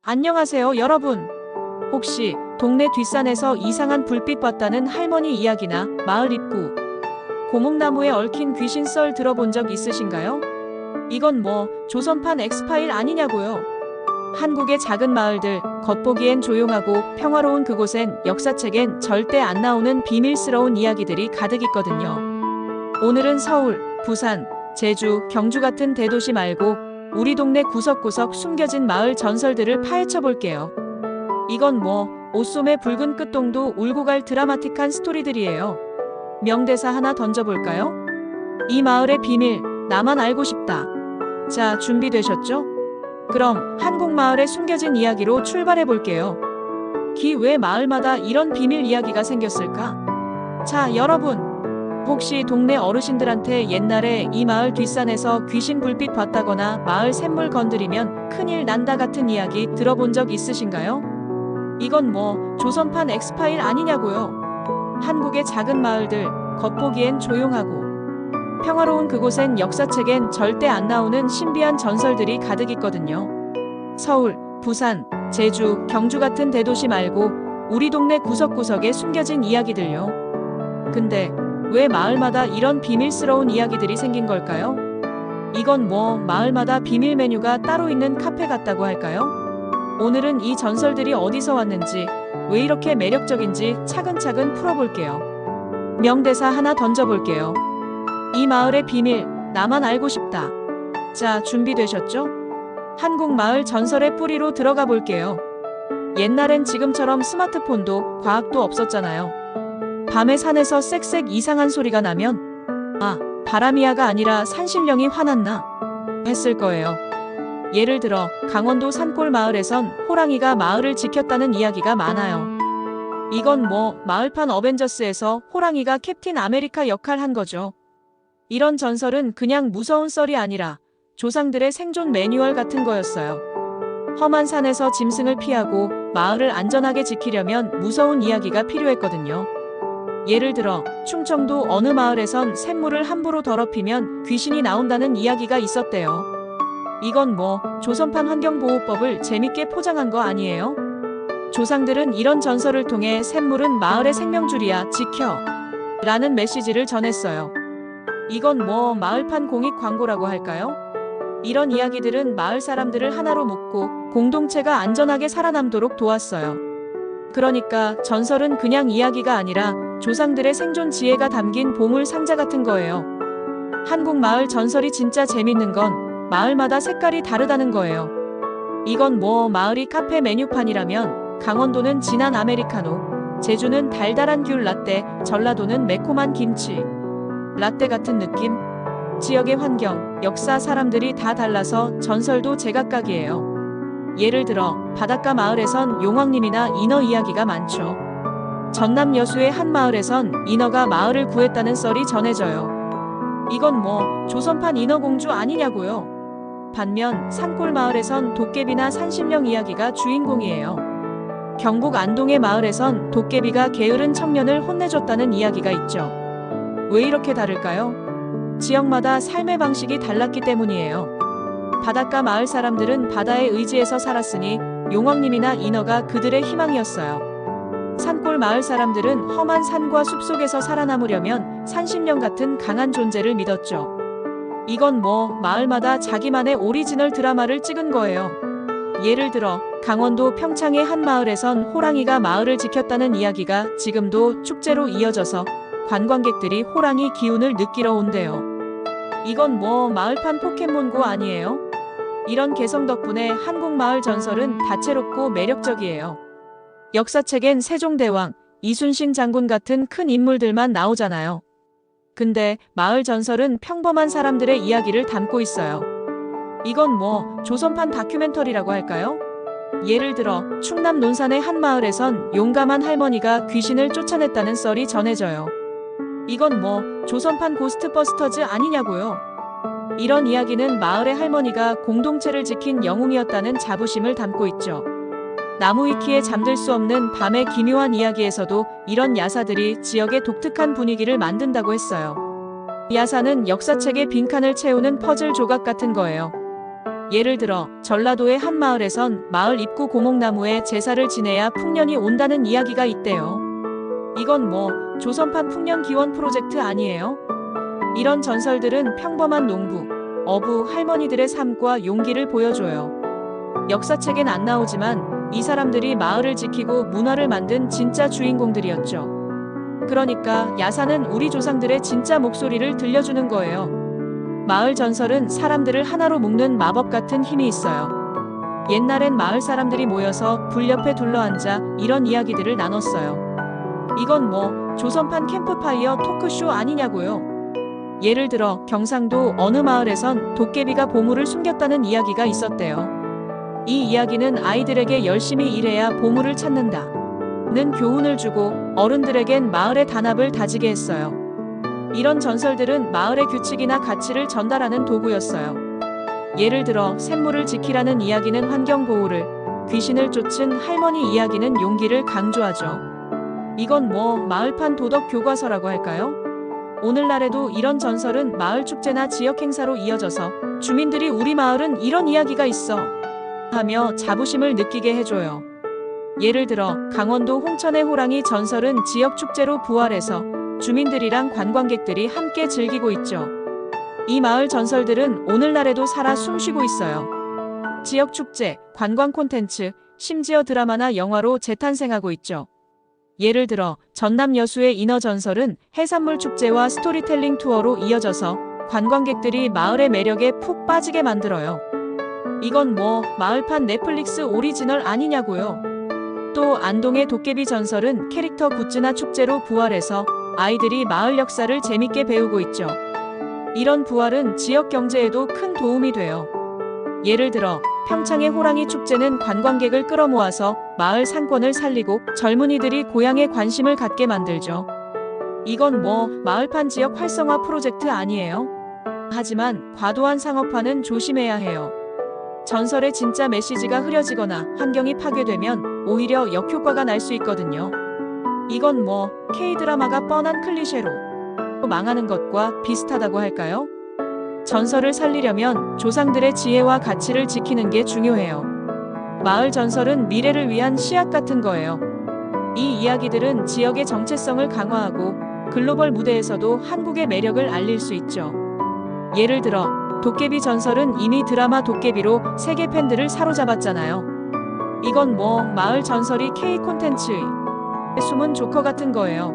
안녕하세요, 여러분. 혹시 동네 뒷산에서 이상한 불빛 봤다는 할머니 이야기나 마을 입구, 고목나무에 얽힌 귀신 썰 들어본 적 있으신가요? 이건 뭐 조선판 엑스파일 아니냐고요. 한국의 작은 마을들, 겉보기엔 조용하고 평화로운 그곳엔 역사책엔 절대 안 나오는 비밀스러운 이야기들이 가득 있거든요. 오늘은 서울, 부산, 제주, 경주 같은 대도시 말고 우리 동네 구석구석 숨겨진 마을 전설들을 파헤쳐 볼게요. 이건 뭐 옷소매 붉은 끝동도 울고 갈 드라마틱한 스토리들이에요. 명대사 하나 던져볼까요? 이 마을의 비밀, 나만 알고 싶다. 자, 준비되셨죠? 그럼 한국 마을의 숨겨진 이야기로 출발해 볼게요. 왜 마을마다 이런 비밀 이야기가 생겼을까? 자, 여러분. 혹시 동네 어르신들한테 옛날에 이 마을 뒷산에서 귀신 불빛 봤다거나 마을 샘물 건드리면 큰일 난다 같은 이야기 들어본 적 있으신가요? 이건 뭐 조선판 엑스파일 아니냐고요. 한국의 작은 마을들, 겉보기엔 조용하고 평화로운 그곳엔 역사책엔 절대 안 나오는 신비한 전설들이 가득 있거든요. 서울, 부산, 제주, 경주 같은 대도시 말고 우리 동네 구석구석에 숨겨진 이야기들요. 근데 왜 마을마다 이런 비밀스러운 이야기들이 생긴 걸까요? 이건 뭐 마을마다 비밀 메뉴가 따로 있는 카페 같다고 할까요? 오늘은 이 전설들이 어디서 왔는지, 왜 이렇게 매력적인지 차근차근 풀어볼게요. 명대사 하나 던져볼게요. 이 마을의 비밀, 나만 알고 싶다. 자, 준비되셨죠? 한국 마을 전설의 뿌리로 들어가 볼게요. 옛날엔 지금처럼 스마트폰도 과학도 없었잖아요. 밤에 산에서 쌕쌕 이상한 소리가 나면 바람이야가 아니라 산신령이 화났나 했을 거예요. 예를 들어 강원도 산골 마을에선 호랑이가 마을을 지켰다는 이야기가 많아요. 이건 뭐 마을판 어벤져스에서 호랑이가 캡틴 아메리카 역할 한 거죠. 이런 전설은 그냥 무서운 썰이 아니라 조상들의 생존 매뉴얼 같은 거였어요. 험한 산에서 짐승을 피하고 마을을 안전하게 지키려면 무서운 이야기가 필요했거든요. 예를 들어 충청도 어느 마을에선 샘물을 함부로 더럽히면 귀신이 나온다는 이야기가 있었대요. 이건 뭐 조선판 환경보호법을 재밌게 포장한 거 아니에요? 조상들은 이런 전설을 통해 샘물은 마을의 생명줄이야, 지켜 라는 메시지를 전했어요. 이건 뭐 마을판 공익 광고라고 할까요? 이런 이야기들은 마을 사람들을 하나로 묶고 공동체가 안전하게 살아남도록 도왔어요. 그러니까 전설은 그냥 이야기가 아니라 조상들의 생존 지혜가 담긴 보물 상자 같은 거예요. 한국 마을 전설이 진짜 재밌는 건 마을마다 색깔이 다르다는 거예요. 이건 뭐 마을이 카페 메뉴판이라면 강원도는 진한 아메리카노, 제주는 달달한 귤 라떼, 전라도는 매콤한 김치 라떼 같은 느낌? 지역의 환경, 역사, 사람들이 다 달라서 전설도 제각각이에요. 예를 들어 바닷가 마을에선 용왕님이나 인어 이야기가 많죠. 전남 여수의 한 마을에선 인어가 마을을 구했다는 썰이 전해져요. 이건 뭐 조선판 인어공주 아니냐고요. 반면 산골 마을에선 도깨비나 산신령 이야기가 주인공이에요. 경북 안동의 마을에선 도깨비가 게으른 청년을 혼내줬다는 이야기가 있죠. 왜 이렇게 다를까요? 지역마다 삶의 방식이 달랐기 때문이에요. 바닷가 마을 사람들은 바다에 의지해서 살았으니 용왕님이나 인어가 그들의 희망이었어요. 산골 마을 사람들은 험한 산과 숲속에서 살아남으려면 산신령 같은 강한 존재를 믿었죠. 이건 뭐 마을마다 자기만의 오리지널 드라마를 찍은 거예요. 예를 들어 강원도 평창의 한 마을에선 호랑이가 마을을 지켰다는 이야기가 지금도 축제로 이어져서 관광객들이 호랑이 기운을 느끼러 온대요. 이건 뭐 마을판 포켓몬고 아니에요? 이런 개성 덕분에 한국 마을 전설은 다채롭고 매력적이에요. 역사책엔 세종대왕, 이순신 장군 같은 큰 인물들만 나오잖아요. 근데 마을 전설은 평범한 사람들의 이야기를 담고 있어요. 이건 뭐 조선판 다큐멘터리라고 할까요? 예를 들어 충남 논산의 한 마을에선 용감한 할머니가 귀신을 쫓아냈다는 썰이 전해져요. 이건 뭐 조선판 고스트버스터즈 아니냐고요. 이런 이야기는 마을의 할머니가 공동체를 지킨 영웅이었다는 자부심을 담고 있죠. 나무 위키에 잠들 수 없는 밤의 기묘한 이야기에서도 이런 야사들이 지역의 독특한 분위기를 만든다고 했어요. 야사는 역사책의 빈칸을 채우는 퍼즐 조각 같은 거예요. 예를 들어 전라도의 한 마을에선 마을 입구 고목나무에 제사를 지내야 풍년이 온다는 이야기가 있대요. 이건 뭐 조선판 풍년 기원 프로젝트 아니에요? 이런 전설들은 평범한 농부, 어부, 할머니들의 삶과 용기를 보여줘요. 역사책엔 안 나오지만 이 사람들이 마을을 지키고 문화를 만든 진짜 주인공들이었죠. 그러니까 야사는 우리 조상들의 진짜 목소리를 들려주는 거예요. 마을 전설은 사람들을 하나로 묶는 마법 같은 힘이 있어요. 옛날엔 마을 사람들이 모여서 불 옆에 둘러앉아 이런 이야기들을 나눴어요. 이건 뭐 조선판 캠프파이어 토크쇼 아니냐고요. 예를 들어 경상도 어느 마을에선 도깨비가 보물을 숨겼다는 이야기가 있었대요. 이 이야기는 아이들에게 열심히 일해야 보물을 찾는다는 교훈을 주고 어른들에겐 마을의 단합을 다지게 했어요. 이런 전설들은 마을의 규칙이나 가치를 전달하는 도구였어요. 예를 들어 샘물을 지키라는 이야기는 환경 보호를, 귀신을 쫓은 할머니 이야기는 용기를 강조하죠. 이건 뭐 마을판 도덕 교과서라고 할까요? 오늘날에도 이런 전설은 마을 축제나 지역 행사로 이어져서 주민들이 우리 마을은 이런 이야기가 있어 하며 자부심을 느끼게 해줘요. 예를 들어 강원도 홍천의 호랑이 전설은 지역 축제로 부활해서 주민들이랑 관광객들이 함께 즐기고 있죠. 이 마을 전설들은 오늘날에도 살아 숨쉬고 있어요. 지역 축제, 관광 콘텐츠, 심지어 드라마나 영화로 재탄생하고 있죠. 예를 들어 전남 여수의 인어 전설은 해산물 축제와 스토리텔링 투어로 이어져서 관광객들이 마을의 매력에 푹 빠지게 만들어요. 이건 뭐 마을판 넷플릭스 오리지널 아니냐고요. 또 안동의 도깨비 전설은 캐릭터 굿즈나 축제로 부활해서 아이들이 마을 역사를 재밌게 배우고 있죠. 이런 부활은 지역 경제에도 큰 도움이 돼요. 예를 들어 평창의 호랑이 축제는 관광객을 끌어모아서 마을 상권을 살리고 젊은이들이 고향에 관심을 갖게 만들죠. 이건 뭐 마을판 지역 활성화 프로젝트 아니에요? 하지만 과도한 상업화는 조심해야 해요. 전설의 진짜 메시지가 흐려지거나 환경이 파괴되면 오히려 역효과가 날 수 있거든요. 이건 뭐 K-드라마가 뻔한 클리셰로 망하는 것과 비슷하다고 할까요? 전설을 살리려면 조상들의 지혜와 가치를 지키는 게 중요해요. 마을 전설은 미래를 위한 씨앗 같은 거예요. 이 이야기들은 지역의 정체성을 강화하고 글로벌 무대에서도 한국의 매력을 알릴 수 있죠. 예를 들어 도깨비 전설은 이미 드라마 도깨비로 세계 팬들을 사로잡았잖아요. 이건 뭐 마을 전설이 K 콘텐츠의 숨은 조커 같은 거예요.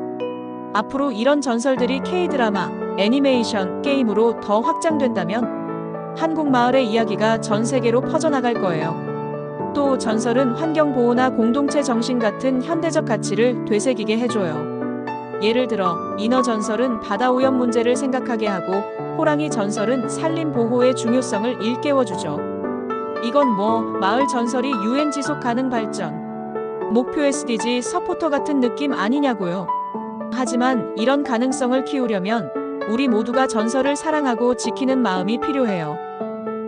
앞으로 이런 전설들이 K-드라마, 애니메이션, 게임으로 더 확장된다면 한국 마을의 이야기가 전 세계로 퍼져나갈 거예요. 또 전설은 환경 보호나 공동체 정신 같은 현대적 가치를 되새기게 해줘요. 예를 들어 인어 전설은 바다 오염 문제를 생각하게 하고 호랑이 전설은 산림 보호의 중요성을 일깨워주죠. 이건 뭐 마을 전설이 UN 지속 가능 발전, 목표 SDG 서포터 같은 느낌 아니냐고요. 하지만 이런 가능성을 키우려면 우리 모두가 전설을 사랑하고 지키는 마음이 필요해요.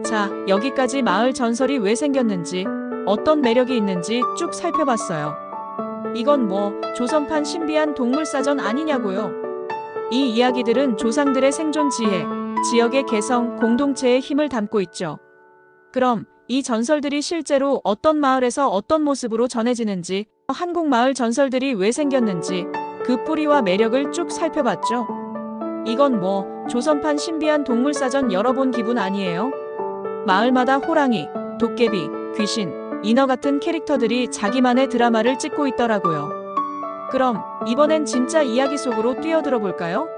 자, 여기까지 마을 전설이 왜 생겼는지, 어떤 매력이 있는지 쭉 살펴봤어요. 이건 뭐 조선판 신비한 동물사전 아니냐고요. 이 이야기들은 조상들의 생존 지혜, 지역의 개성, 공동체의 힘을 담고 있죠. 그럼 이 전설들이 실제로 어떤 마을에서 어떤 모습으로 전해지는지, 한국 마을 전설들이 왜 생겼는지 그 뿌리와 매력을 쭉 살펴봤죠. 이건 뭐 조선판 신비한 동물사전 열어본 기분 아니에요? 마을마다 호랑이, 도깨비, 귀신, 인어 같은 캐릭터들이 자기만의 드라마를 찍고 있더라고요. 그럼 이번엔 진짜 이야기 속으로 뛰어들어 볼까요?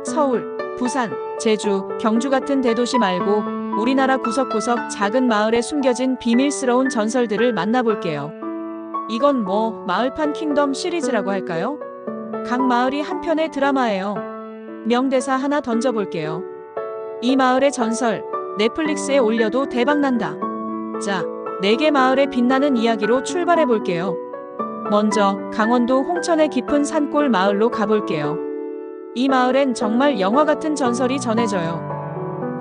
서울, 부산, 제주, 경주 같은 대도시 말고 우리나라 구석구석 작은 마을에 숨겨진 비밀스러운 전설들을 만나볼게요. 이건 뭐 마을판 킹덤 시리즈라고 할까요? 각 마을이 한 편의 드라마예요. 명대사 하나 던져볼게요. 이 마을의 전설, 넷플릭스에 올려도 대박난다. 자, 4개 마을의 빛나는 이야기로 출발해볼게요. 먼저 강원도 홍천의 깊은 산골 마을로 가볼게요. 이 마을엔 정말 영화 같은 전설이 전해져요.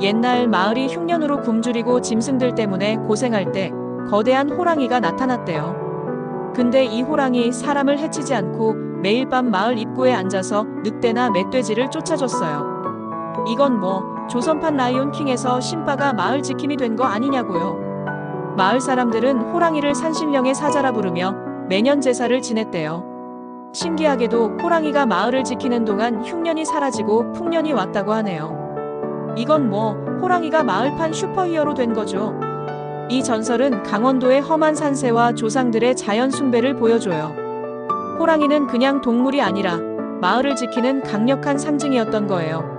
옛날 마을이 흉년으로 굶주리고 짐승들 때문에 고생할 때 거대한 호랑이가 나타났대요. 근데 이 호랑이 사람을 해치지 않고 매일 밤 마을 입구에 앉아서 늑대나 멧돼지를 쫓아줬어요. 이건 뭐 조선판 라이온킹에서 신바가 마을 지킴이 된 거 아니냐고요. 마을 사람들은 호랑이를 산신령의 사자라 부르며 매년 제사를 지냈대요. 신기하게도 호랑이가 마을을 지키는 동안 흉년이 사라지고 풍년이 왔다고 하네요. 이건 뭐 호랑이가 마을판 슈퍼히어로 된 거죠. 이 전설은 강원도의 험한 산세와 조상들의 자연 숭배를 보여줘요. 호랑이는 그냥 동물이 아니라 마을을 지키는 강력한 상징이었던 거예요.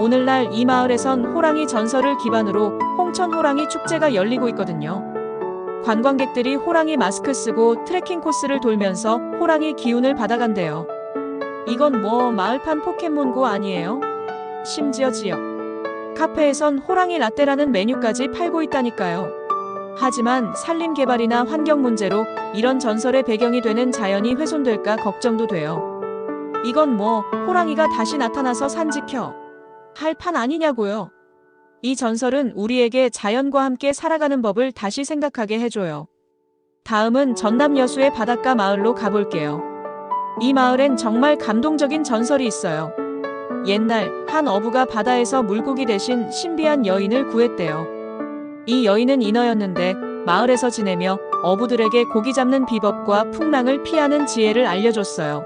오늘날 이 마을에선 호랑이 전설을 기반으로 홍천 호랑이 축제가 열리고 있거든요. 관광객들이 호랑이 마스크 쓰고 트레킹 코스를 돌면서 호랑이 기운을 받아간대요. 이건 뭐 마을판 포켓몬고 아니에요? 심지어 지역 카페에선 호랑이 라떼라는 메뉴까지 팔고 있다니까요. 하지만 산림 개발이나 환경 문제로 이런 전설의 배경이 되는 자연이 훼손될까 걱정도 돼요. 이건 뭐 호랑이가 다시 나타나서 산 지켜 할 판 아니냐고요. 이 전설은 우리에게 자연과 함께 살아가는 법을 다시 생각하게 해줘요. 다음은 전남 여수의 바닷가 마을로 가볼게요. 이 마을엔 정말 감동적인 전설이 있어요. 옛날 한 어부가 바다에서 물고기 대신 신비한 여인을 구했대요. 이 여인은 인어였는데 마을에서 지내며 어부들에게 고기 잡는 비법과 풍랑을 피하는 지혜를 알려줬어요.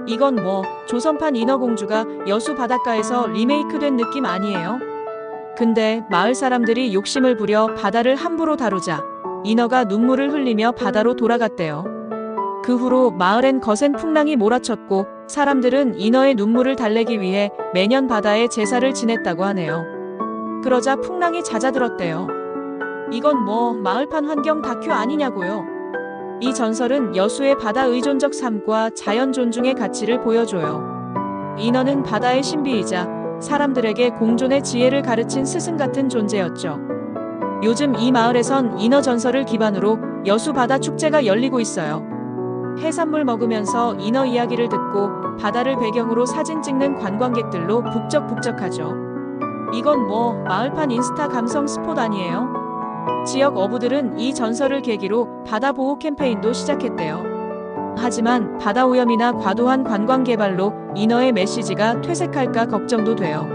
이건 뭐 조선판 인어공주가 여수 바닷가에서 리메이크된 느낌 아니에요? 근데 마을 사람들이 욕심을 부려 바다를 함부로 다루자 인어가 눈물을 흘리며 바다로 돌아갔대요. 그 후로 마을엔 거센 풍랑이 몰아쳤고 사람들은 인어의 눈물을 달래기 위해 매년 바다에 제사를 지냈다고 하네요. 그러자 풍랑이 잦아들었대요. 이건 뭐 마을판 환경 다큐 아니냐고요. 이 전설은 여수의 바다 의존적 삶과 자연 존중의 가치를 보여줘요. 인어는 바다의 신비이자 사람들에게 공존의 지혜를 가르친 스승 같은 존재였죠. 요즘 이 마을에선 인어 전설을 기반으로 여수 바다 축제가 열리고 있어요. 해산물 먹으면서 인어 이야기를 듣고 바다를 배경으로 사진 찍는 관광객들로 북적북적하죠. 이건 뭐 마을판 인스타 감성 스폿 아니에요? 지역 어부들은 이 전설을 계기로 바다 보호 캠페인도 시작했대요. 하지만 바다 오염이나 과도한 관광 개발로 인어의 메시지가 퇴색할까 걱정도 돼요.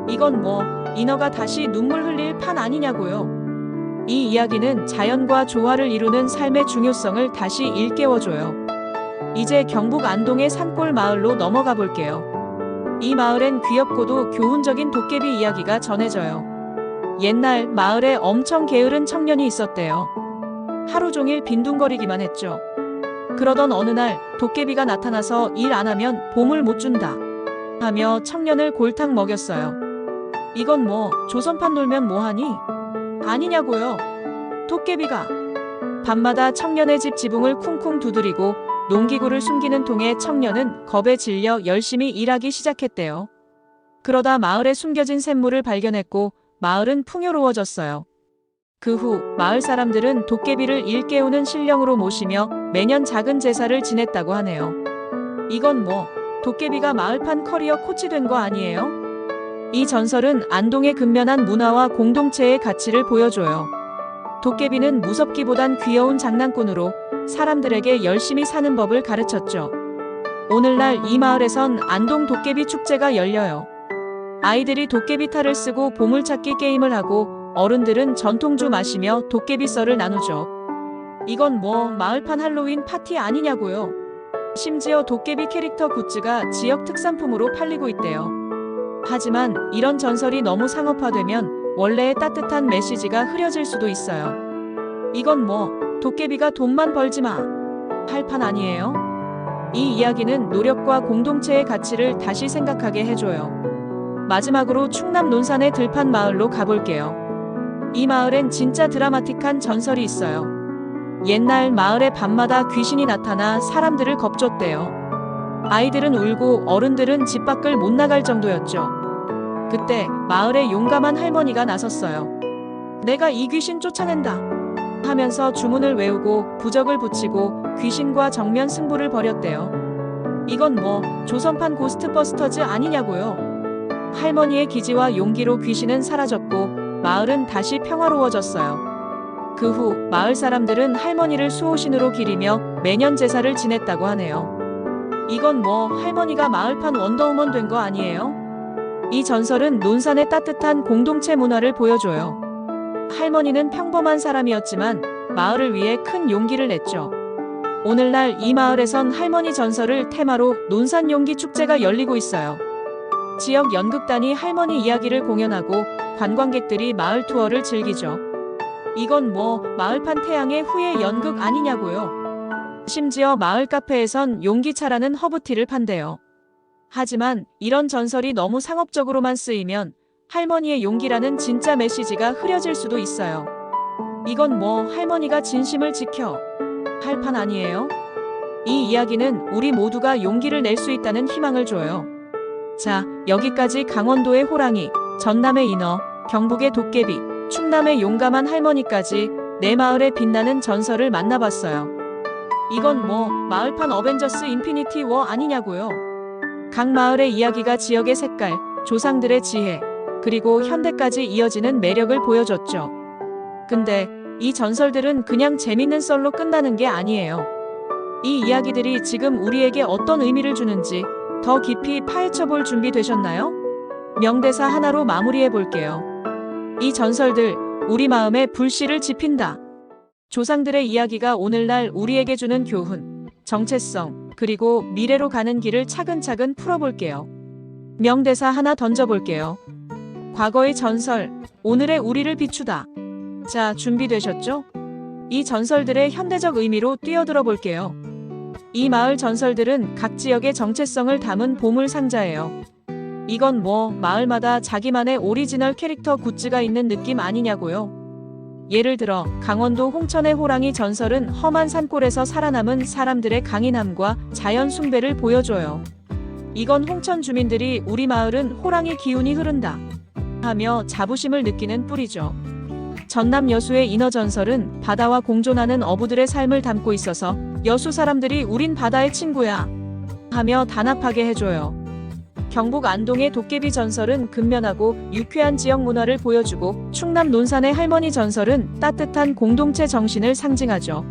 이건 뭐 인어가 다시 눈물 흘릴 판 아니냐고요. 이 이야기는 자연과 조화를 이루는 삶의 중요성을 다시 일깨워줘요. 이제 경북 안동의 산골 마을로 넘어가 볼게요. 이 마을엔 귀엽고도 교훈적인 도깨비 이야기가 전해져요. 옛날 마을에 엄청 게으른 청년이 있었대요. 하루 종일 빈둥거리기만 했죠. 그러던 어느 날 도깨비가 나타나서 일 안 하면 보물 못 준다 하며 청년을 골탕 먹였어요. 이건 뭐 조선판 놀면 뭐하니? 아니냐고요. 도깨비가 밤마다 청년의 집 지붕을 쿵쿵 두드리고 농기구를 숨기는 통에 청년은 겁에 질려 열심히 일하기 시작했대요. 그러다 마을에 숨겨진 샘물을 발견했고 마을은 풍요로워졌어요. 그 후 마을 사람들은 도깨비를 일깨우는 신령으로 모시며 매년 작은 제사를 지냈다고 하네요. 이건 뭐 도깨비가 마을판 커리어 코치 된 거 아니에요? 이 전설은 안동의 근면한 문화와 공동체의 가치를 보여줘요. 도깨비는 무섭기보단 귀여운 장난꾼으로 사람들에게 열심히 사는 법을 가르쳤죠. 오늘날 이 마을에선 안동 도깨비 축제가 열려요. 아이들이 도깨비 탈을 쓰고 보물찾기 게임을 하고 어른들은 전통주 마시며 도깨비 썰을 나누죠. 이건 뭐 마을판 할로윈 파티 아니냐고요. 심지어 도깨비 캐릭터 굿즈가 지역 특산품으로 팔리고 있대요. 하지만 이런 전설이 너무 상업화되면 원래의 따뜻한 메시지가 흐려질 수도 있어요. 이건 뭐 도깨비가 돈만 벌지 마 할 판 아니에요? 이 이야기는 노력과 공동체의 가치를 다시 생각하게 해줘요. 마지막으로 충남 논산의 들판 마을로 가볼게요. 이 마을엔 진짜 드라마틱한 전설이 있어요. 옛날 마을에 밤마다 귀신이 나타나 사람들을 겁줬대요. 아이들은 울고 어른들은 집 밖을 못 나갈 정도였죠. 그때 마을에 용감한 할머니가 나섰어요. 내가 이 귀신 쫓아낸다 하면서 주문을 외우고 부적을 붙이고 귀신과 정면 승부를 벌였대요. 이건 뭐 조선판 고스트버스터즈 아니냐고요. 할머니의 기지와 용기로 귀신은 사라졌고 마을은 다시 평화로워졌어요. 그 후 마을 사람들은 할머니를 수호신으로 기리며 매년 제사를 지냈다고 하네요. 이건 뭐 할머니가 마을판 원더우먼 된 거 아니에요? 이 전설은 논산의 따뜻한 공동체 문화를 보여줘요. 할머니는 평범한 사람이었지만 마을을 위해 큰 용기를 냈죠. 오늘날 이 마을에선 할머니 전설을 테마로 논산 용기 축제가 열리고 있어요. 지역 연극단이 할머니 이야기를 공연하고 관광객들이 마을 투어를 즐기죠. 이건 뭐 마을판 태양의 후예 연극 아니냐고요. 심지어 마을 카페에선 용기차라는 허브티를 판대요. 하지만 이런 전설이 너무 상업적으로만 쓰이면 할머니의 용기라는 진짜 메시지가 흐려질 수도 있어요. 이건 뭐 할머니가 진심을 지켜 할 판 아니에요? 이 이야기는 우리 모두가 용기를 낼 수 있다는 희망을 줘요. 자, 여기까지 강원도의 호랑이, 전남의 인어, 경북의 도깨비, 충남의 용감한 할머니까지 내 마을에 빛나는 전설을 만나봤어요. 이건 뭐 마을판 어벤져스 인피니티 워 아니냐고요. 각 마을의 이야기가 지역의 색깔, 조상들의 지혜, 그리고 현대까지 이어지는 매력을 보여줬죠. 근데 이 전설들은 그냥 재밌는 썰로 끝나는 게 아니에요. 이 이야기들이 지금 우리에게 어떤 의미를 주는지 더 깊이 파헤쳐 볼 준비 되셨나요? 명대사 하나로 마무리해 볼게요. 이 전설들, 우리 마음에 불씨를 지핀다. 조상들의 이야기가 오늘날 우리에게 주는 교훈, 정체성, 그리고 미래로 가는 길을 차근차근 풀어볼게요. 명대사 하나 던져볼게요. 과거의 전설, 오늘의 우리를 비추다. 자, 준비되셨죠? 이 전설들의 현대적 의미로 뛰어들어 볼게요. 이 마을 전설들은 각 지역의 정체성을 담은 보물 상자예요. 이건 뭐 마을마다 자기만의 오리지널 캐릭터 굿즈가 있는 느낌 아니냐고요. 예를 들어 강원도 홍천의 호랑이 전설은 험한 산골에서 살아남은 사람들의 강인함과 자연 숭배를 보여줘요. 이건 홍천 주민들이 우리 마을은 호랑이 기운이 흐른다 하며 자부심을 느끼는 뿌리죠. 전남 여수의 인어 전설은 바다와 공존하는 어부들의 삶을 담고 있어서 여수 사람들이 우린 바다의 친구야 하며 단합하게 해줘요. 경북 안동의 도깨비 전설은 근면하고 유쾌한 지역 문화를 보여주고 충남 논산의 할머니 전설은 따뜻한 공동체 정신을 상징하죠.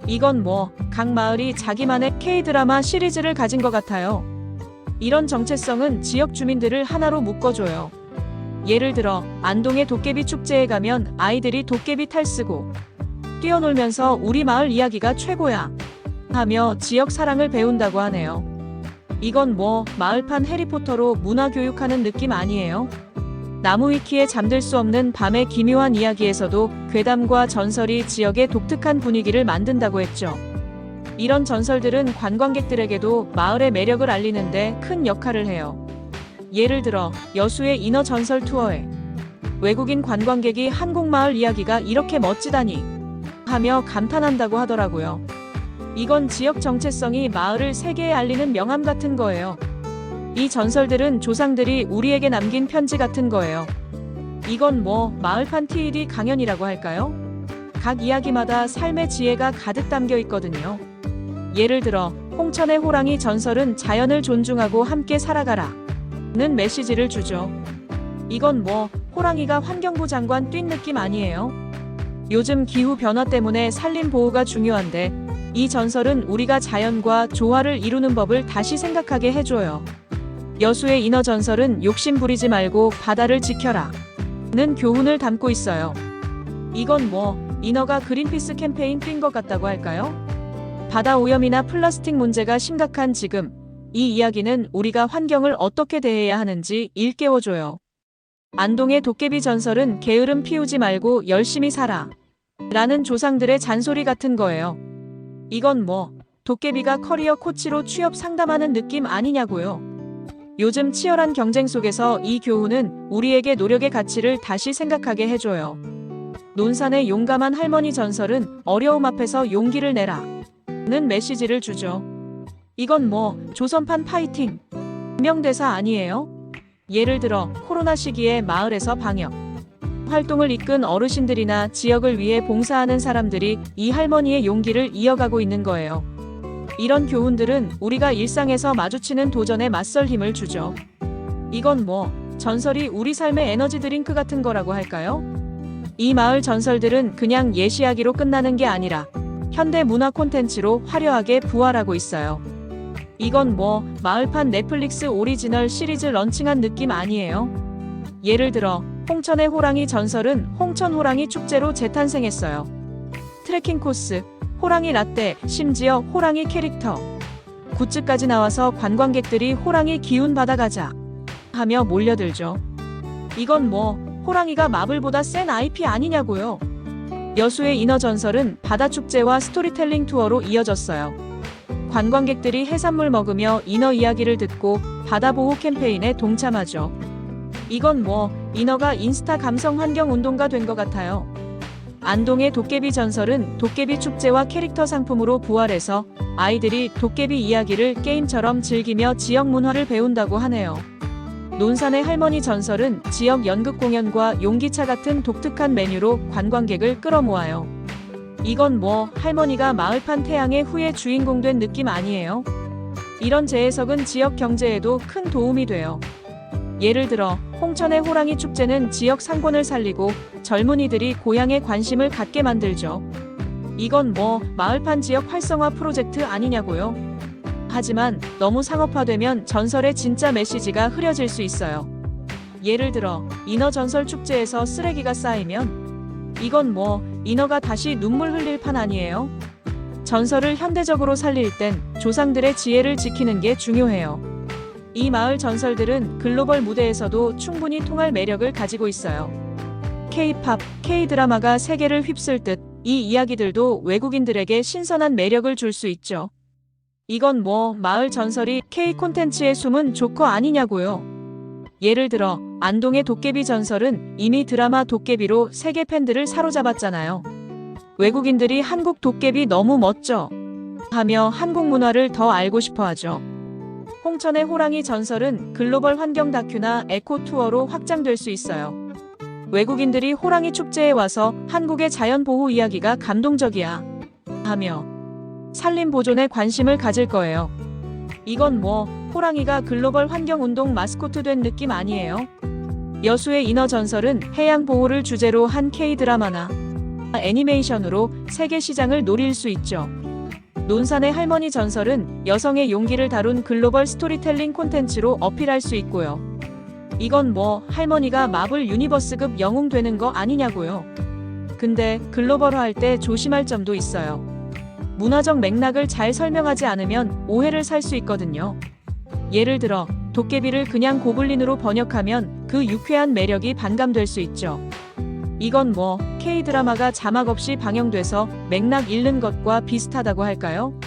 이건 뭐 각 마을이 자기만의 K-드라마 시리즈를 가진 것 같아요. 이런 정체성은 지역 주민들을 하나로 묶어줘요. 예를 들어 안동의 도깨비 축제에 가면 아이들이 도깨비 탈쓰고 뛰어놀면서 우리 마을 이야기가 최고야 하며 지역 사랑을 배운다고 하네요. 이건 뭐 마을판 해리포터로 문화 교육하는 느낌 아니에요? 나무위키에 잠들 수 없는 밤의 기묘한 이야기에서도 괴담과 전설이 지역의 독특한 분위기를 만든다고 했죠. 이런 전설들은 관광객들에게도 마을의 매력을 알리는데 큰 역할을 해요. 예를 들어 여수의 인어 전설 투어에 외국인 관광객이 한국마을 이야기가 이렇게 멋지다니 하며 감탄한다고 하더라고요. 이건 지역 정체성이 마을을 세계에 알리는 명함 같은 거예요. 이 전설들은 조상들이 우리에게 남긴 편지 같은 거예요. 이건 뭐 마을판 TED 강연이라고 할까요? 각 이야기마다 삶의 지혜가 가득 담겨 있거든요. 예를 들어 홍천의 호랑이 전설은 자연을 존중하고 함께 살아가라 는 메시지를 주죠. 이건 뭐 호랑이가 환경부 장관 뛴 느낌 아니에요? 요즘 기후 변화 때문에 산림 보호가 중요한데 이 전설은 우리가 자연과 조화를 이루는 법을 다시 생각하게 해줘요. 여수의 인어 전설은 욕심 부리지 말고 바다를 지켜라 는 교훈을 담고 있어요. 이건 뭐 인어가 그린피스 캠페인 뛴 것 같다고 할까요? 바다 오염이나 플라스틱 문제가 심각한 지금 이 이야기는 우리가 환경을 어떻게 대해야 하는지 일깨워줘요. 안동의 도깨비 전설은 게으름 피우지 말고 열심히 살아 라는 조상들의 잔소리 같은 거예요. 이건 뭐 도깨비가 커리어 코치로 취업 상담하는 느낌 아니냐고요. 요즘 치열한 경쟁 속에서 이 교훈은 우리에게 노력의 가치를 다시 생각하게 해줘요. 논산의 용감한 할머니 전설은 어려움 앞에서 용기를 내라 는 메시지를 주죠. 이건 뭐 조선판 파이팅 명대사 아니에요? 예를 들어 코로나 시기에 마을에서 방역 활동을 이끈 어르신들이나 지역을 위해 봉사하는 사람들이 이 할머니의 용기를 이어가고 있는 거예요. 이런 교훈들은 우리가 일상에서 마주치는 도전에 맞설 힘을 주죠. 이건 뭐 전설이 우리 삶의 에너지 드링크 같은 거라고 할까요? 이 마을 전설들은 그냥 예시하기로 끝나는 게 아니라 현대 문화 콘텐츠로 화려하게 부활하고 있어요. 이건 뭐 마을판 넷플릭스 오리지널 시리즈 런칭한 느낌 아니에요? 예를 들어 홍천의 호랑이 전설은 홍천 호랑이 축제로 재탄생했어요. 트레킹 코스, 호랑이 라떼, 심지어 호랑이 캐릭터, 굿즈까지 나와서 관광객들이 호랑이 기운 받아가자 하며 몰려들죠. 이건 뭐 호랑이가 마블보다 센 IP 아니냐고요. 여수의 인어 전설은 바다축제와 스토리텔링 투어로 이어졌어요. 관광객들이 해산물 먹으며 인어 이야기를 듣고 바다보호 캠페인에 동참하죠. 이건 뭐 인어가 인스타 감성 환경 운동가 된 것 같아요. 안동의 도깨비 전설은 도깨비 축제와 캐릭터 상품으로 부활해서 아이들이 도깨비 이야기를 게임처럼 즐기며 지역 문화를 배운다고 하네요. 논산의 할머니 전설은 지역 연극 공연과 용기차 같은 독특한 메뉴로 관광객을 끌어모아요. 이건 뭐 할머니가 마을판 태양의 후예 주인공 된 느낌 아니에요? 이런 재해석은 지역 경제에도 큰 도움이 돼요. 예를 들어 홍천의 호랑이 축제는 지역 상권을 살리고 젊은이들이 고향에 관심을 갖게 만들죠. 이건 뭐 마을판 지역 활성화 프로젝트 아니냐고요? 하지만 너무 상업화되면 전설의 진짜 메시지가 흐려질 수 있어요. 예를 들어 인어 전설 축제에서 쓰레기가 쌓이면 이건 뭐 인어가 다시 눈물 흘릴 판 아니에요? 전설을 현대적으로 살릴 땐 조상들의 지혜를 지키는 게 중요해요. 이 마을 전설들은 글로벌 무대에서도 충분히 통할 매력을 가지고 있어요. K-팝, K-드라마가 세계를 휩쓸 듯 이 이야기들도 외국인들에게 신선한 매력을 줄 수 있죠. 이건 뭐 마을 전설이 K 콘텐츠의 숨은 조커 아니냐고요. 예를 들어 안동의 도깨비 전설은 이미 드라마 도깨비로 세계 팬들을 사로잡았잖아요. 외국인들이 한국 도깨비 너무 멋져 하며 한국 문화를 더 알고 싶어 하죠. 홍천의 호랑이 전설은 글로벌 환경 다큐나 에코 투어로 확장될 수 있어요. 외국인들이 호랑이 축제에 와서 한국의 자연 보호 이야기가 감동적이야 하며 산림 보존에 관심을 가질 거예요. 이건 뭐 호랑이가 글로벌 환경 운동 마스코트 된 느낌 아니에요? 여수의 인어 전설은 해양 보호를 주제로 한 K-드라마나 애니메이션으로 세계 시장을 노릴 수 있죠. 논산의 할머니 전설은 여성의 용기를 다룬 글로벌 스토리텔링 콘텐츠로 어필할 수 있고요. 이건 뭐 할머니가 마블 유니버스급 영웅 되는 거 아니냐고요. 근데 글로벌화할 때 조심할 점도 있어요. 문화적 맥락을 잘 설명하지 않으면 오해를 살 수 있거든요. 예를 들어 도깨비를 그냥 고블린으로 번역하면 그 유쾌한 매력이 반감될 수 있죠. 이건 뭐 K-드라마가 자막 없이 방영돼서 맥락 잃는 것과 비슷하다고 할까요?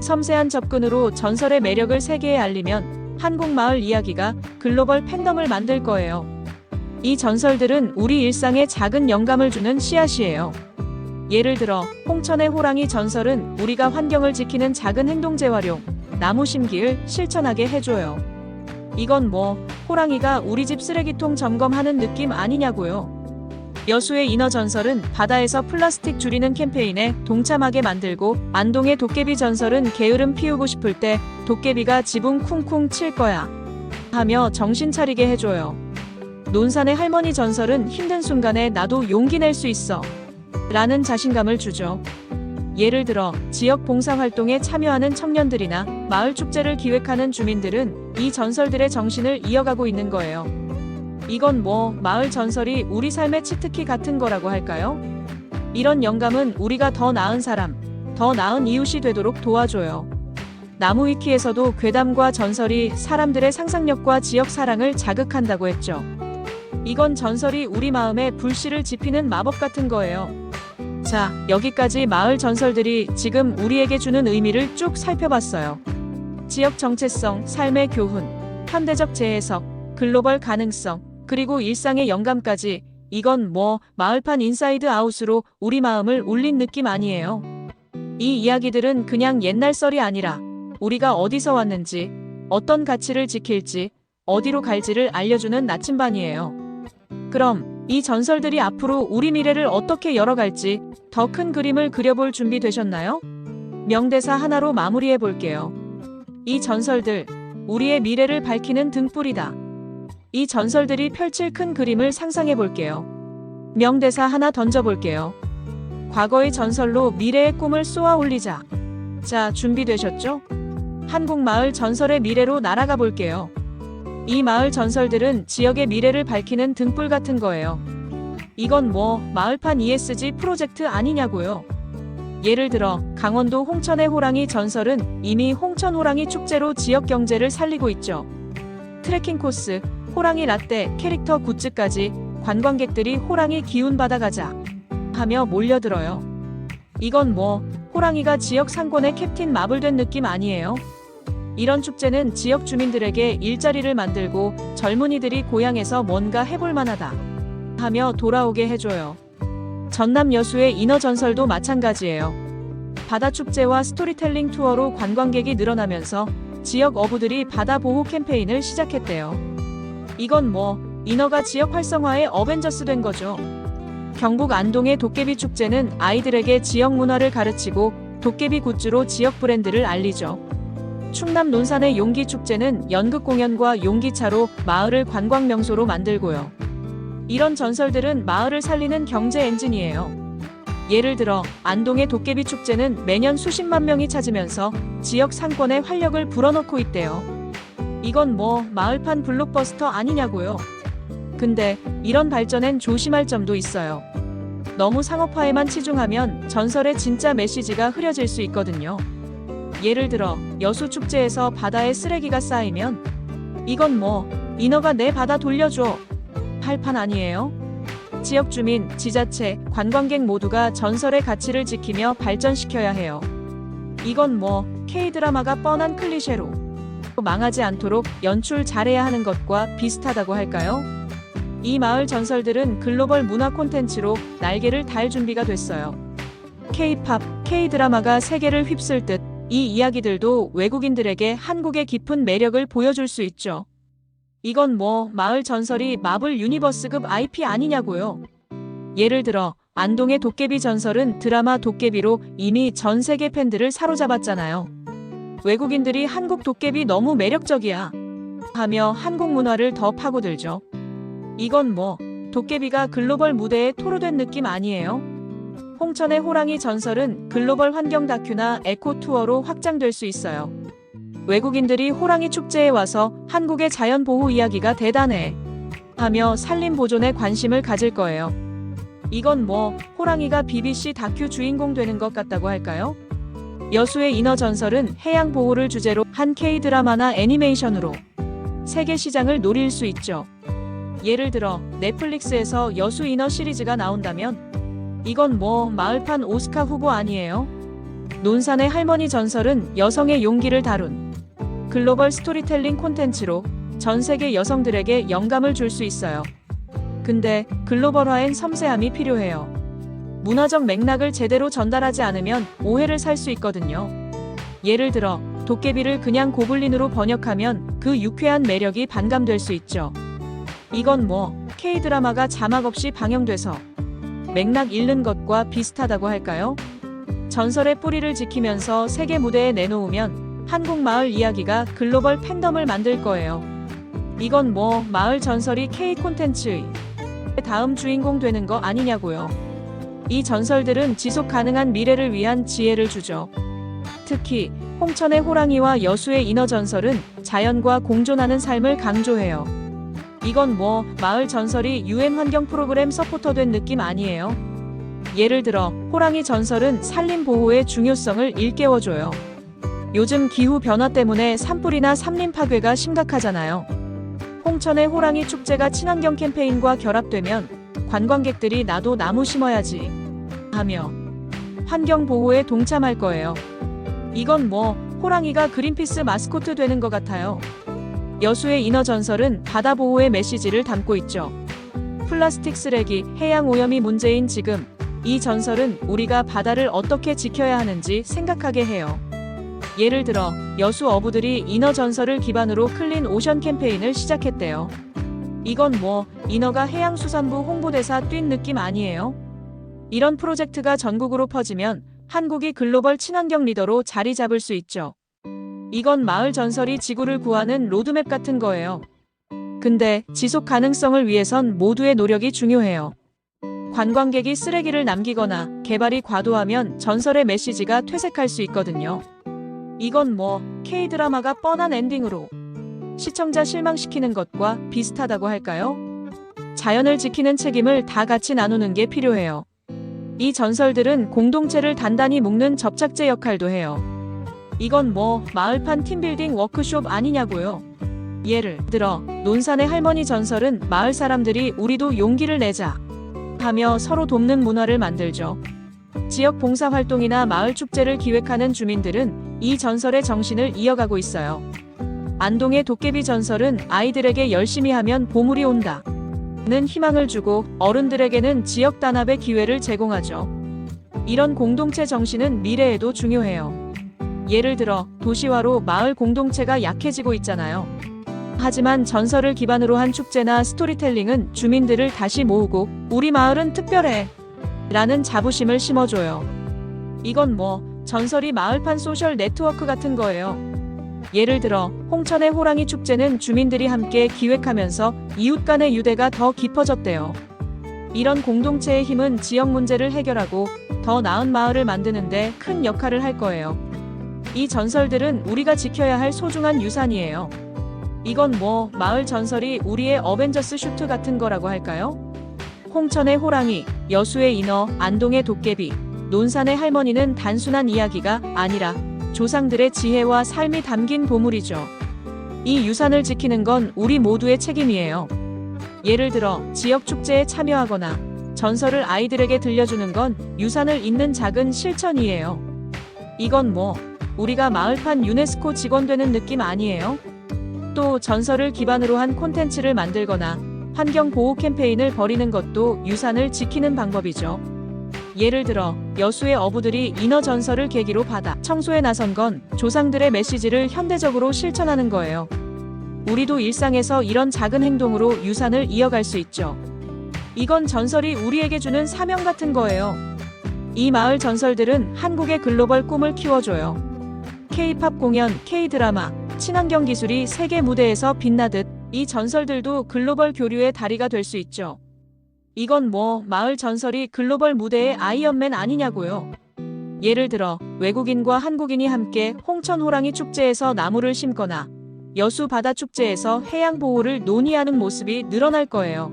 섬세한 접근으로 전설의 매력을 세계에 알리면 한국 마을 이야기가 글로벌 팬덤을 만들 거예요. 이 전설들은 우리 일상에 작은 영감을 주는 씨앗이에요. 예를 들어 홍천의 호랑이 전설은 우리가 환경을 지키는 작은 행동 재활용, 나무 심기를 실천하게 해줘요. 이건 뭐 호랑이가 우리 집 쓰레기통 점검하는 느낌 아니냐고요. 여수의 인어 전설은 바다에서 플라스틱 줄이는 캠페인에 동참하게 만들고 안동의 도깨비 전설은 게으름 피우고 싶을 때 도깨비가 지붕 쿵쿵 칠 거야 하며 정신 차리게 해줘요. 논산의 할머니 전설은 힘든 순간에 나도 용기 낼 수 있어 라는 자신감을 주죠. 예를 들어 지역 봉사활동에 참여하는 청년들이나 마을 축제를 기획하는 주민들은 이 전설들의 정신을 이어가고 있는 거예요. 이건 뭐 마을 전설이 우리 삶의 치트키 같은 거라고 할까요? 이런 영감은 우리가 더 나은 사람, 더 나은 이웃이 되도록 도와줘요. 나무위키에서도 괴담과 전설이 사람들의 상상력과 지역 사랑을 자극한다고 했죠. 이건 전설이 우리 마음에 불씨를 지피는 마법 같은 거예요. 자, 여기까지 마을 전설들이 지금 우리에게 주는 의미를 쭉 살펴봤어요. 지역 정체성, 삶의 교훈, 현대적 재해석, 글로벌 가능성, 그리고 일상의 영감까지. 이건 뭐 마을판 인사이드 아웃으로 우리 마음을 울린 느낌 아니에요? 이 이야기들은 그냥 옛날 썰이 아니라 우리가 어디서 왔는지, 어떤 가치를 지킬지, 어디로 갈지를 알려주는 나침반이에요. 그럼 이 전설들이 앞으로 우리 미래를 어떻게 열어갈지 더 큰 그림을 그려볼 준비 되셨나요? 명대사 하나로 마무리해 볼게요. 이 전설들, 우리의 미래를 밝히는 등불이다. 이 전설들이 펼칠 큰 그림을 상상해 볼게요. 명대사 하나 던져볼게요. 과거의 전설로 미래의 꿈을 쏘아 올리자. 자, 준비되셨죠? 한국 마을 전설의 미래로 날아가 볼게요. 이 마을 전설들은 지역의 미래를 밝히는 등불 같은 거예요. 이건 뭐 마을판 ESG 프로젝트 아니냐고요. 예를 들어 강원도 홍천의 호랑이 전설은 이미 홍천 호랑이 축제로 지역 경제를 살리고 있죠. 트레킹 코스, 호랑이 라떼, 캐릭터 굿즈까지 관광객들이 호랑이 기운 받아가자 하며 몰려들어요. 이건 뭐 호랑이가 지역 상권의 캡틴 마블 된 느낌 아니에요? 이런 축제는 지역 주민들에게 일자리를 만들고 젊은이들이 고향에서 뭔가 해볼 만하다 하며 돌아오게 해줘요. 전남 여수의 인어 전설도 마찬가지예요. 바다 축제와 스토리텔링 투어로 관광객이 늘어나면서 지역 어부들이 바다 보호 캠페인을 시작했대요. 이건 뭐 인어가 지역 활성화의 어벤져스 된 거죠. 경북 안동의 도깨비 축제는 아이들에게 지역 문화를 가르치고 도깨비 굿즈로 지역 브랜드를 알리죠. 충남 논산의 용기 축제는 연극 공연과 용기차로 마을을 관광 명소로 만들고요. 이런 전설들은 마을을 살리는 경제 엔진이에요. 예를 들어 안동의 도깨비 축제는 매년 수십만 명이 찾으면서 지역 상권에 활력을 불어넣고 있대요. 이건 뭐 마을판 블록버스터 아니냐고요. 근데 이런 발전엔 조심할 점도 있어요. 너무 상업화에만 치중하면 전설의 진짜 메시지가 흐려질 수 있거든요. 예를 들어 여수 축제에서 바다에 쓰레기가 쌓이면 이건 뭐 인어가 내 바다 돌려줘 할 판 아니에요? 지역 주민, 지자체, 관광객 모두가 전설의 가치를 지키며 발전시켜야 해요. 이건 뭐 K드라마가 뻔한 클리셰로 망하지 않도록 연출 잘해야 하는 것과 비슷하다고 할까요? 이 마을 전설들은 글로벌 문화 콘텐츠로 날개를 달 준비가 됐어요. K-팝, K-드라마가 세계를 휩쓸 듯 이 이야기들도 외국인들에게 한국의 깊은 매력을 보여줄 수 있죠. 이건 뭐 마을 전설이 마블 유니버스급 IP 아니냐고요. 예를 들어 안동의 도깨비 전설은 드라마 도깨비로 이미 전 세계 팬들을 사로잡았잖아요. 외국인들이 한국 도깨비 너무 매력적이야 하며 한국 문화를 더 파고들죠. 이건 뭐 도깨비가 글로벌 무대에 토로된 느낌 아니에요? 홍천의 호랑이 전설은 글로벌 환경 다큐나 에코 투어로 확장될 수 있어요. 외국인들이 호랑이 축제에 와서 한국의 자연 보호 이야기가 대단해 하며 산림 보존에 관심을 가질 거예요. 이건 뭐 호랑이가 BBC 다큐 주인공 되는 것 같다고 할까요? 여수의 인어 전설은 해양 보호를 주제로 한 K-드라마나 애니메이션으로 세계 시장을 노릴 수 있죠. 예를 들어 넷플릭스에서 여수 인어 시리즈가 나온다면 이건 뭐 마을판 오스카 후보 아니에요? 논산의 할머니 전설은 여성의 용기를 다룬 글로벌 스토리텔링 콘텐츠로 전 세계 여성들에게 영감을 줄 수 있어요. 근데 글로벌화엔 섬세함이 필요해요. 문화적 맥락을 제대로 전달하지 않으면 오해를 살 수 있거든요. 예를 들어 도깨비를 그냥 고블린으로 번역하면 그 유쾌한 매력이 반감될 수 있죠. 이건 뭐 K-드라마가 자막 없이 방영돼서 맥락 잃는 것과 비슷하다고 할까요? 전설의 뿌리를 지키면서 세계 무대에 내놓으면 한국 마을 이야기가 글로벌 팬덤을 만들 거예요. 이건 뭐 마을 전설이 K 콘텐츠의 다음 주인공 되는 거 아니냐고요. 이 전설들은 지속 가능한 미래를 위한 지혜를 주죠. 특히 홍천의 호랑이와 여수의 인어 전설은 자연과 공존하는 삶을 강조해요. 이건 뭐 마을 전설이 UN 환경 프로그램 서포터 된 느낌 아니에요? 예를 들어 호랑이 전설은 산림 보호의 중요성을 일깨워줘요. 요즘 기후 변화 때문에 산불이나 산림 파괴가 심각하잖아요. 홍천의 호랑이 축제가 친환경 캠페인과 결합되면 관광객들이 나도 나무 심어야지 하며 환경 보호에 동참할 거예요. 이건 뭐 호랑이가 그린피스 마스코트 되는 것 같아요. 여수의 인어 전설은 바다 보호의 메시지를 담고 있죠. 플라스틱 쓰레기, 해양 오염이 문제인 지금 이 전설은 우리가 바다를 어떻게 지켜야 하는지 생각하게 해요. 예를 들어 여수 어부들이 인어 전설을 기반으로 클린 오션 캠페인을 시작했대요. 이건 뭐 인어가 해양수산부 홍보대사 뛴 느낌 아니에요? 이런 프로젝트가 전국으로 퍼지면 한국이 글로벌 친환경 리더로 자리 잡을 수 있죠. 이건 마을 전설이 지구를 구하는 로드맵 같은 거예요. 근데 지속 가능성을 위해선 모두의 노력이 중요해요. 관광객이 쓰레기를 남기거나 개발이 과도하면 전설의 메시지가 퇴색할 수 있거든요. 이건 뭐 K-드라마가 뻔한 엔딩으로 시청자 실망시키는 것과 비슷하다고 할까요? 자연을 지키는 책임을 다 같이 나누는 게 필요해요. 이 전설들은 공동체를 단단히 묶는 접착제 역할도 해요. 이건 뭐 마을판 팀빌딩 워크숍 아니냐고요. 예를 들어 논산의 할머니 전설은 마을 사람들이 우리도 용기를 내자 하며 서로 돕는 문화를 만들죠. 지역 봉사활동이나 마을 축제를 기획하는 주민들은 이 전설의 정신을 이어가고 있어요. 안동의 도깨비 전설은 아이들에게 열심히 하면 보물이 온다 는 희망을 주고 어른들에게는 지역 단합의 기회를 제공하죠. 이런 공동체 정신은 미래에도 중요해요. 예를 들어 도시화로 마을 공동체가 약해지고 있잖아요. 하지만 전설을 기반으로 한 축제나 스토리텔링은 주민들을 다시 모으고 우리 마을은 특별해 라는 자부심을 심어줘요. 이건 뭐 전설이 마을판 소셜 네트워크 같은 거예요. 예를 들어 홍천의 호랑이 축제는 주민들이 함께 기획하면서 이웃 간의 유대가 더 깊어졌대요. 이런 공동체의 힘은 지역 문제를 해결하고 더 나은 마을을 만드는데 큰 역할을 할 거예요. 이 전설들은 우리가 지켜야 할 소중한 유산이에요. 이건 뭐 마을 전설이 우리의 어벤져스 슈트 같은 거라고 할까요? 홍천의 호랑이, 여수의 인어, 안동의 도깨비, 논산의 할머니는 단순한 이야기가 아니라 조상들의 지혜와 삶이 담긴 보물이죠. 이 유산을 지키는 건 우리 모두의 책임이에요. 예를 들어 지역 축제에 참여하거나 전설을 아이들에게 들려주는 건 유산을 잇는 작은 실천이에요. 이건 뭐 우리가 마을판 유네스코 직원 되는 느낌 아니에요? 또 전설을 기반으로 한 콘텐츠를 만들거나 환경보호 캠페인을 벌이는 것도 유산을 지키는 방법이죠. 예를 들어 여수의 어부들이 인어 전설을 계기로 바다 청소에 나선 건 조상들의 메시지를 현대적으로 실천하는 거예요. 우리도 일상에서 이런 작은 행동으로 유산을 이어갈 수 있죠. 이건 전설이 우리에게 주는 사명 같은 거예요. 이 마을 전설들은 한국의 글로벌 꿈을 키워줘요. K-팝 공연, K-드라마, 친환경 기술이 세계 무대에서 빛나듯 이 전설들도 글로벌 교류의 다리가 될 수 있죠. 이건 뭐 마을 전설이 글로벌 무대의 아이언맨 아니냐고요. 예를 들어 외국인과 한국인이 함께 홍천 호랑이 축제에서 나무를 심거나 여수 바다 축제에서 해양 보호를 논의하는 모습이 늘어날 거예요.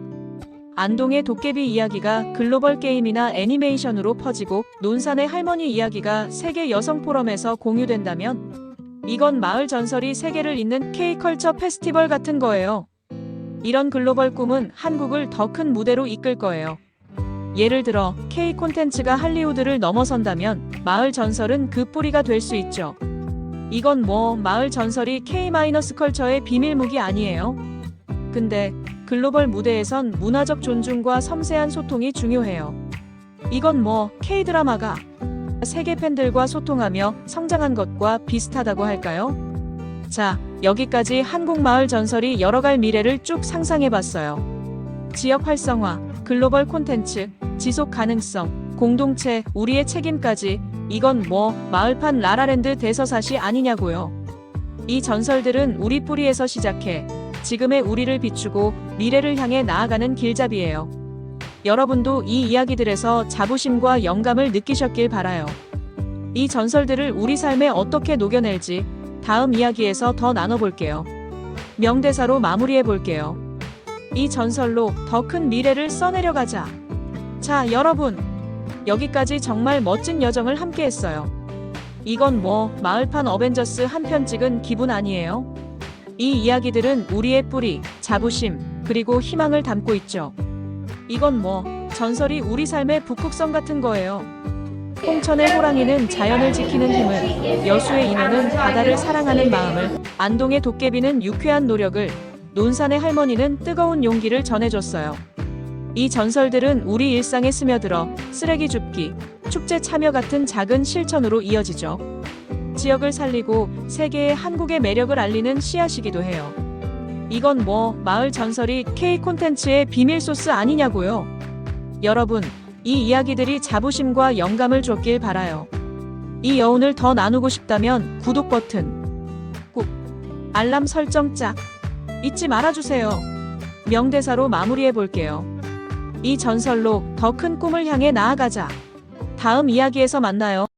안동의 도깨비 이야기가 글로벌 게임이나 애니메이션으로 퍼지고 논산의 할머니 이야기가 세계 여성 포럼에서 공유된다면 이건 마을 전설이 세계를 잇는 K-컬처 페스티벌 같은 거예요. 이런 글로벌 꿈은 한국을 더 큰 무대로 이끌 거예요. 예를 들어 K 콘텐츠가 할리우드를 넘어선다면 마을 전설은 그 뿌리가 될 수 있죠. 이건 뭐 마을 전설이 K-컬처의 비밀무기 아니에요? 근데 글로벌 무대에선 문화적 존중과 섬세한 소통이 중요해요. 이건 뭐 K-드라마가 세계 팬들과 소통하며 성장한 것과 비슷하다고 할까요? 자, 여기까지 한국 마을 전설이 열어갈 미래를 쭉 상상해봤어요. 지역 활성화, 글로벌 콘텐츠, 지속 가능성, 공동체, 우리의 책임까지 이건 뭐 마을판 라라랜드 대서사시 아니냐고요. 이 전설들은 우리 뿌리에서 시작해 지금의 우리를 비추고 미래를 향해 나아가는 길잡이예요. 여러분도 이 이야기들에서 자부심과 영감을 느끼셨길 바라요. 이 전설들을 우리 삶에 어떻게 녹여낼지 다음 이야기에서 더 나눠볼게요. 명대사로 마무리해볼게요. 이 전설로 더 큰 미래를 써내려가자. 자, 여러분. 여기까지 정말 멋진 여정을 함께했어요. 이건 뭐 마을판 어벤져스 한 편 찍은 기분 아니에요? 이 이야기들은 우리의 뿌리, 자부심, 그리고 희망을 담고 있죠. 이건 뭐 전설이 우리 삶의 북극성 같은 거예요. 홍천의 호랑이는 자연을 지키는 힘을, 여수의 인어는 바다를 사랑하는 마음을, 안동의 도깨비는 유쾌한 노력을, 논산의 할머니는 뜨거운 용기를 전해줬어요. 이 전설들은 우리 일상에 스며들어 쓰레기 줍기, 축제 참여 같은 작은 실천으로 이어지죠. 지역을 살리고 세계에 한국의 매력을 알리는 씨앗이기도 해요. 이건 뭐 마을 전설이 K 콘텐츠의 비밀 소스 아니냐고요. 여러분, 이 이야기들이 자부심과 영감을 줬길 바라요. 이 여운을 더 나누고 싶다면 구독 버튼 꾹, 알람 설정 짝 잊지 말아주세요. 명대사로 마무리해볼게요. 이 전설로 더 큰 꿈을 향해 나아가자. 다음 이야기에서 만나요.